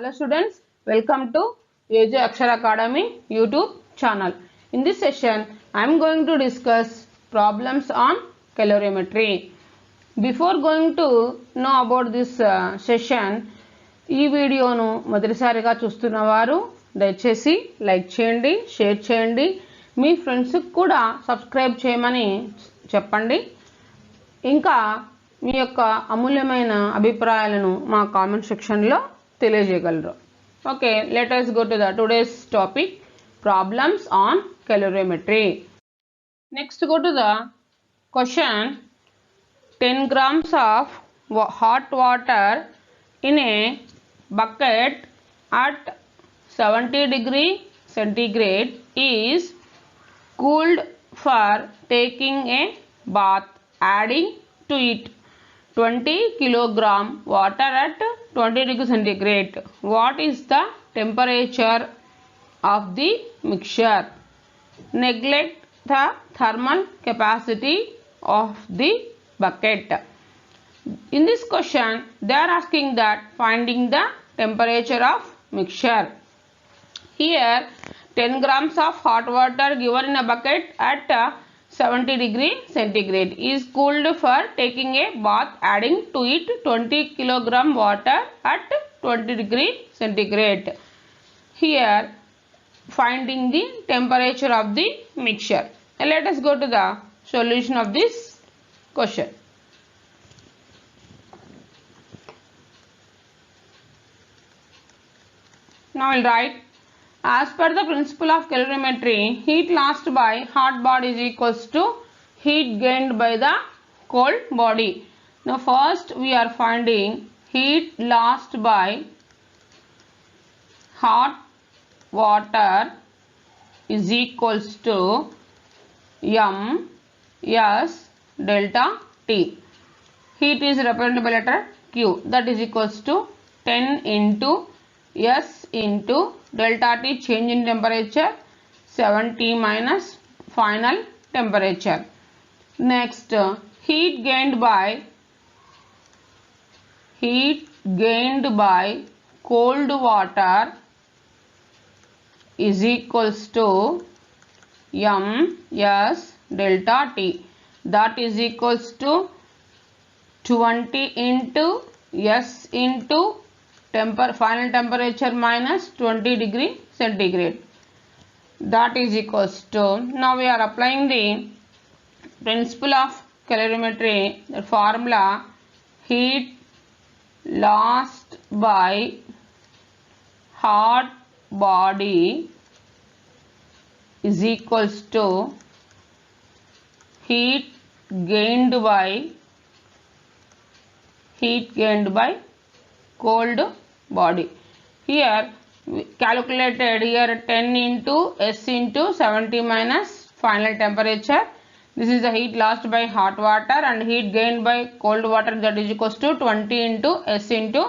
Hello students, welcome to AJ Akshara Academy YouTube channel. In this session, I am going to discuss problems on calorimetry. Before going to know about this session, ఈ వీడియోను మొదటిసారిగా చూస్తున్న వారు దయచేసి like చేయండి, share చేయండి, మీ ఫ్రెండ్స్కి కూడా సబ్స్క్రైబ్ చేయమని చెప్పండి. ఇంకా మీ యొక్క అమూల్యమైన అభిప్రాయాలను మా కామెంట్ సెక్షన్లో తెలియజేయగలరు. Okay, let us go to the today's topic, problems on calorimetry. Next, go to the question. 10 grams of hot water in a bucket at 70 degree centigrade is cooled for taking a bath, adding to it 20 kilogram water at 20 degree centigrade. What is the temperature of the mixture? Neglect the thermal capacity of the bucket. In this question, they are asking that finding the temperature of mixture. Here 10 grams of hot water given in a bucket at 70 degree centigrade is cooled for taking a bath, adding to it 20 kilogram water at 20 degree centigrade. Here finding the temperature of the mixture. Let us go to the solution of this question. Now I will write, as per the principle of calorimetry, heat lost by hot body is equals to heat gained by the cold body. Now first we are finding heat lost by hot water is equals to m s delta T. Heat is represented by letter Q, that is equals to 10 into S into delta T, change in temperature, 70 minus final temperature. Next, heat gained by cold water is equals to m s delta T, that is equals to 20 into S into final temperature minus 20 degree centigrade, that is equals to, now we are applying the principle of calorimetry, the formula heat lost by hot body is equals to heat gained by cold body. Here we calculated here 10 into S into 70 minus final temperature. This is the heat lost by hot water, and heat gained by cold water, that is equals to 20 into S into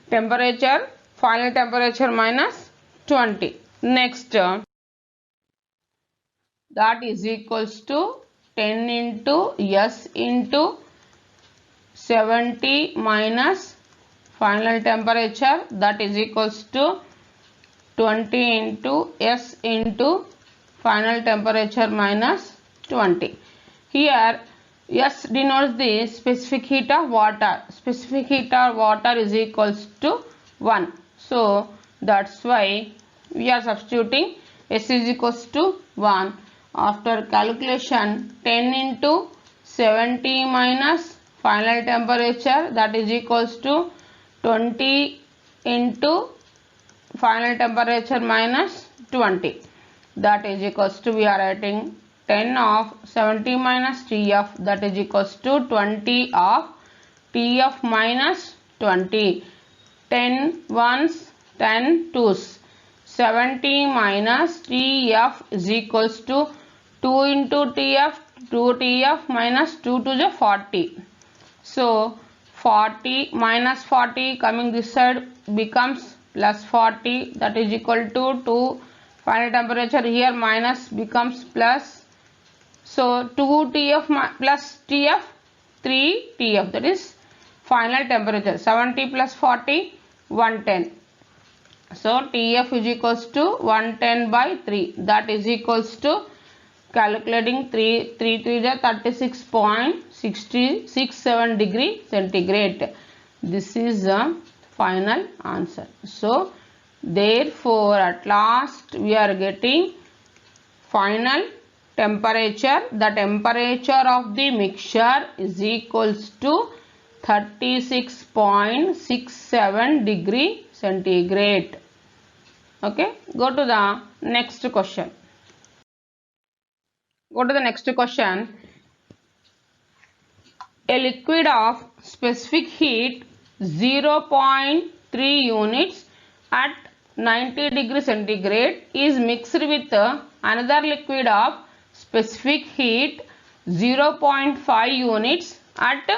temperature, final temperature minus 20. Next, that is equals to 10 into S into 70 minus final temperature, that is equals to 20 into S into final temperature minus 20. Here S denotes the specific heat of water. Specific heat of water is equals to 1. So that's why we are substituting S is equals to 1. After calculation, 10 into 70 minus final temperature, that is equals to 20 into final temperature minus 20, that is equals to, we are writing 10 of 70 minus TF, that is equals to 20 of TF minus 20. 10 ones, 10 twos, 70 minus TF is equals to 2 into TF, 2 TF minus 2 to the 40. So 40 minus 40 coming this side becomes plus 40, that is equal to 2. Final temperature here minus becomes plus, so 2 TF plus TF, 3 TF, that is final temperature. 70 plus 40, 110. So TF is equals to 110 by 3, that is equals to, calculating 3 3 is 36.67 degree centigrade. This is the final answer. So therefore at last we are getting final temperature. The temperature of the mixture is equals to 36.67 degree centigrade. Okay, go to the next question. Go to the next question. A liquid of specific heat 0.3 units at 90 degree centigrade is mixed with another liquid of specific heat 0.5 units at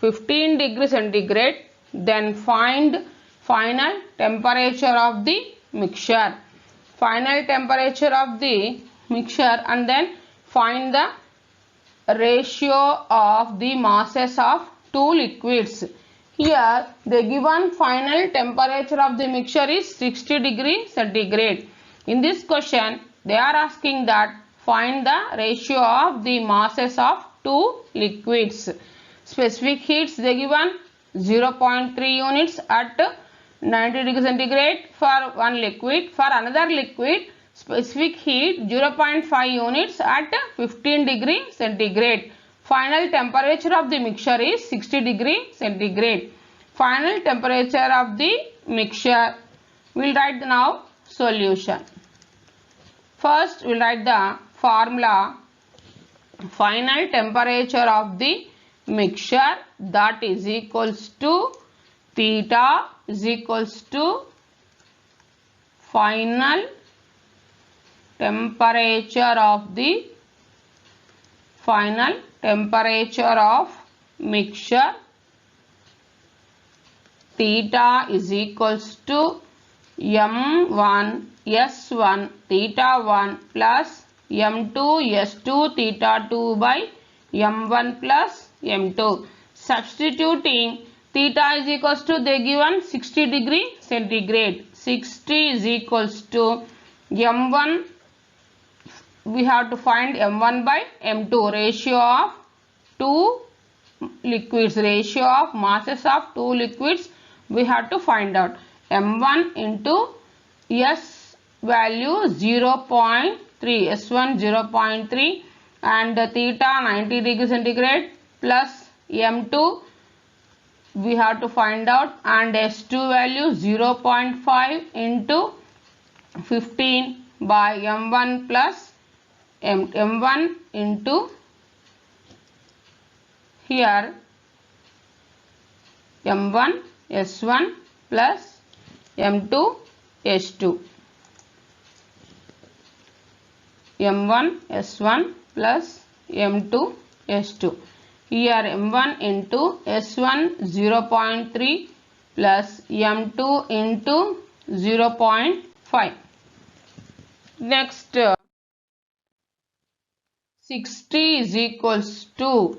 15 degree centigrade. Then find final temperature of the mixture. Final temperature of the mixture, and then find the ratio of the masses of two liquids. Here the given final temperature of the mixture is 60 degree centigrade. In this question they are asking that find the ratio of the masses of two liquids. Specific heats they given 0.3 units at 90 degree centigrade for one liquid. For another liquid specific heat 0.5 units at 15 degree centigrade. Final temperature of the mixture is 60 degree centigrade. Final temperature of the mixture. We will write now solution. First we will write the formula. Final temperature of the mixture, that is equals to theta is equals to final temperature of the mixture. Theta is equals to m1 s1 theta 1 plus m2 s2 theta 2 by m1 plus m2. Substituting theta is equals to, they given 60 degree centigrade. 60 is equals to m1, we have to find m1 by m2, ratio of two liquids, ratio of masses of two liquids we have to find out. m1 into s value 0.3, s1 0.3 and theta 90 degree centigrade plus m2 we have to find out, and s2 value 0.5 into 15 by m1 plus m1 into here m1 s1 plus m2 s2, m1 s1 plus m2 s2. Here m1 into s1 0.3 plus m2 into 0.5. Next 60 is equals to,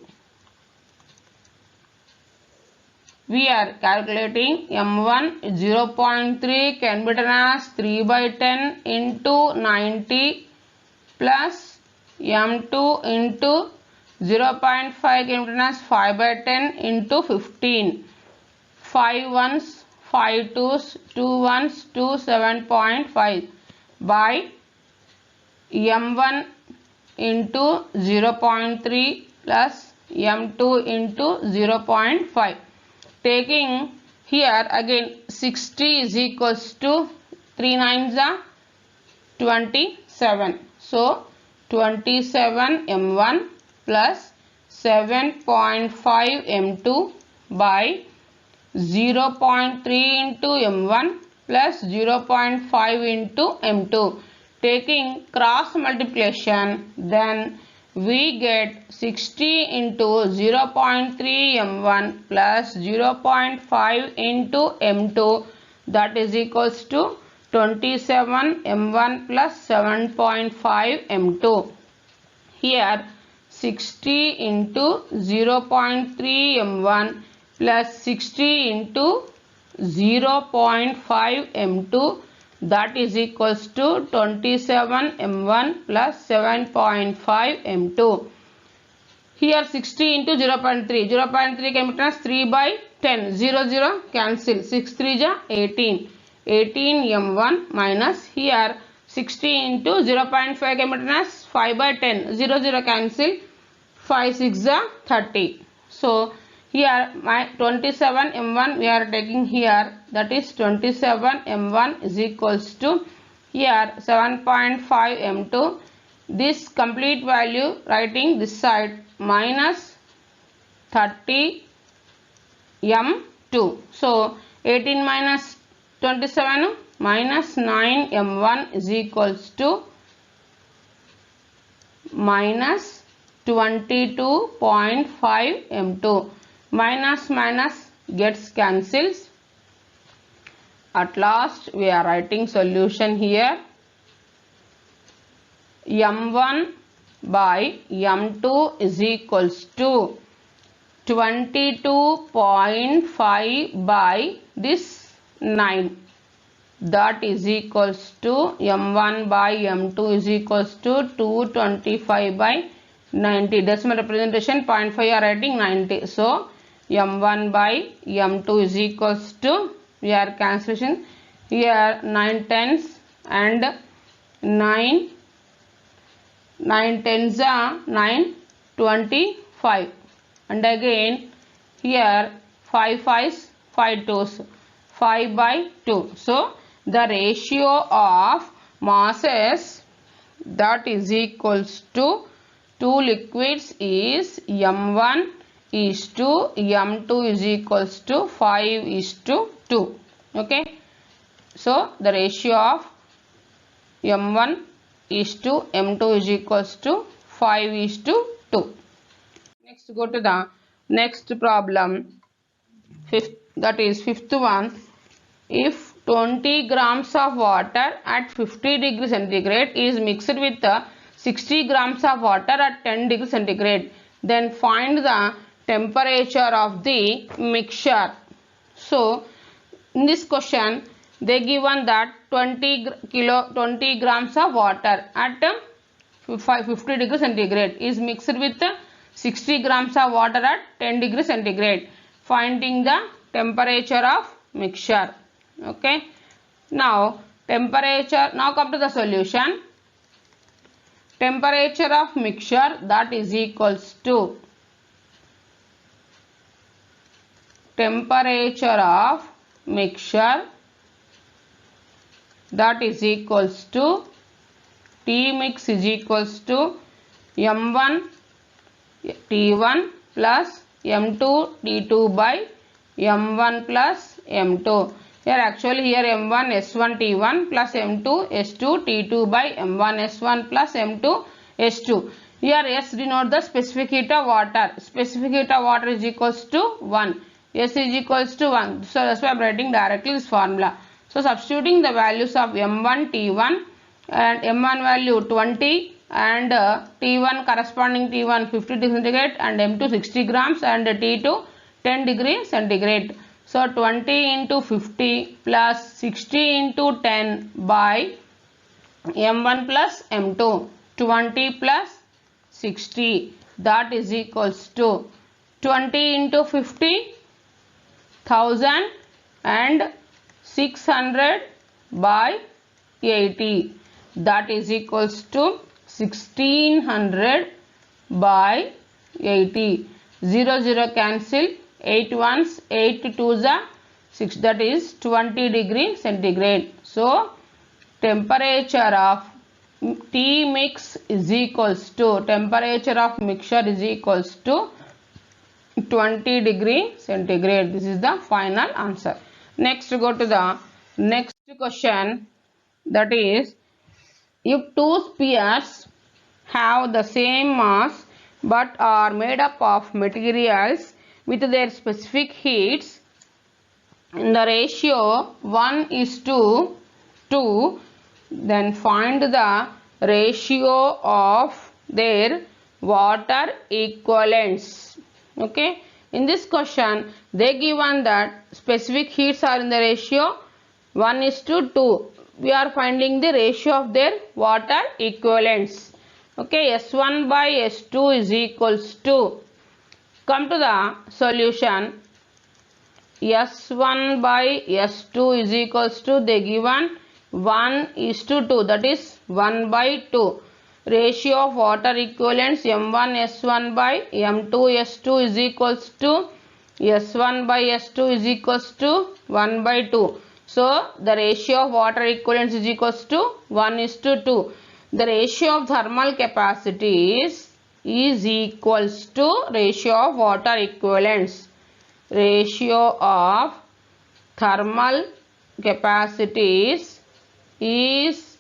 we are calculating m1 0.3 can be written as 3 by 10 into 90 plus m2 into 0.5 can be written as 5 by 10 into 15. 5 ones, 5 twos, 2 ones, 2 7.5 by m1 into 0.3 plus m2 into 0.5. Taking here again 60 is equals to 3 nines are 27. So 27 m1 plus 7.5 m2 by 0.3 into m1 plus 0.5 into m2. Taking cross multiplication, then we get 60 into 0.3 m1 plus 0.5 into m2, that is equals to 27 m1 plus 7.5 m2. Here 60 into 0.3 m1 plus 60 into 0.5 m2, that is equals to 27 m1 plus 7.5 m2. Here 60 into 0.3. 0.3 can be as 3 by 10. 0, 0 cancel. 6 3 ja 18. 18 m1 minus here 60 into 0.5 can be as 5 by 10. 0, 0 cancel. 5 6 ja 30. So here my 27 m1 we are taking here, that is 27 m1 is equals to here 7.5 m2. This complete value writing this side minus 30 m2. So 18 minus 27 minus 9 m1 is equals to minus 22.5 m2. Minus minus gets cancels. At last we are writing solution here. m1 by m2 is equals to 22.5 by this 9, that is equals to m1 by m2 is equals to 225 by 90. Decimal representation 0.5 are writing 90. So m1 by m2 is equals to, we are cancellation here 9 tenths and 9 tens are 9 25, and again here 5 5s 5 2s 5 by 2. So the ratio of masses that is equals to 2 liquids is m1 is to m2 is equals to 5 is to 2. Okay, so the ratio of m1 is to m2 is equals to 5 is to 2. Next go to the next problem, that is fifth one. If 20 grams of water at 50 degrees centigrade is mixed with 60 grams of water at 10 degrees centigrade, then find the temperature of the mixture. So in this question they given that 20 grams of water at 50 degrees centigrade is mixed with 60 grams of water at 10 degrees centigrade. Finding the temperature of mixture. Okay, now temperature, now come to the solution. Temperature of mixture that is equals to temperature of mixture that is equals to T mix is equals to m1 T1 plus m2 T2 by m1 plus m2. Here actually here m1 S1 T1 plus m2 S2 T2 by m1 S1 plus m2 S2. Here S denote the specific heat of water. Specific heat of water is equals to 1. S is equals to 1. So that's why I am writing directly this formula. So substituting the values of m1 T1 and m1 value 20 and T1 corresponding T1 50 degree centigrade and m2 60 grams and T2 10 degree centigrade. So 20 into 50 plus 60 into 10 by m1 plus m2, 20 plus 60, that is equals to 20 into 50 1000 and 600 by 80, that is equals to 1600 by 80. 0 0 cancel, 8 ones 8 2s are 6, that is 20 degree centigrade. So temperature of T mix is equals to, temperature of mixture is equals to 20 degree centigrade. This is the final answer. Next go to the next question, that is if two spheres have the same mass but are made up of materials with their specific heats in the ratio 1:2, then find the ratio of their water equivalents. Okay, in this question they given that specific heats are in the ratio 1:2, we are finding the ratio of their water equivalents. Okay, S1 by S2 is equals to, come to the solution, S1 by S2 is equals to, they given 1:2, that is 1 by 2. Ratio of water equivalents M1 S1 by M2 S2 is equals to, S1 by S2 is equals to 1 by 2. So the ratio of water equivalents is equals to 1:2. The ratio of thermal capacities is equals to ratio of water equivalents. Ratio of thermal capacities is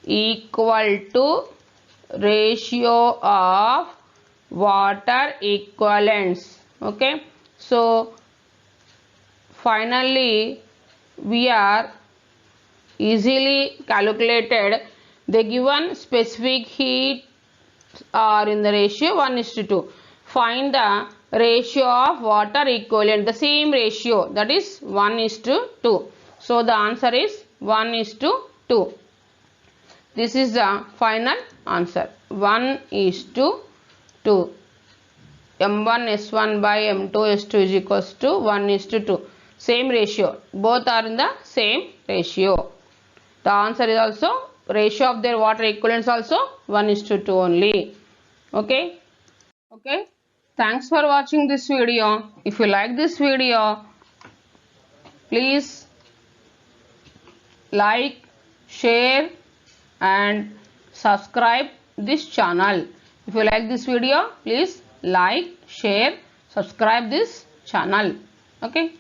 equal to ratio of water equivalents. Okay, so finally we are easily calculated the given specific heat are in the ratio 1:2. Find the ratio of water equivalent, the same ratio, that is 1:2. So the answer is 1:2. This is the final answer, 1:2. M1 S1 by M2 S2 is equals to 1:2. Same ratio, both are in the same ratio. The answer is also ratio of their water equivalents also 1:2 only. Okay. Thanks for watching this video. If you like this video, please like, share and subscribe this channel. If you like this video, please like, share, subscribe this channel. Okay.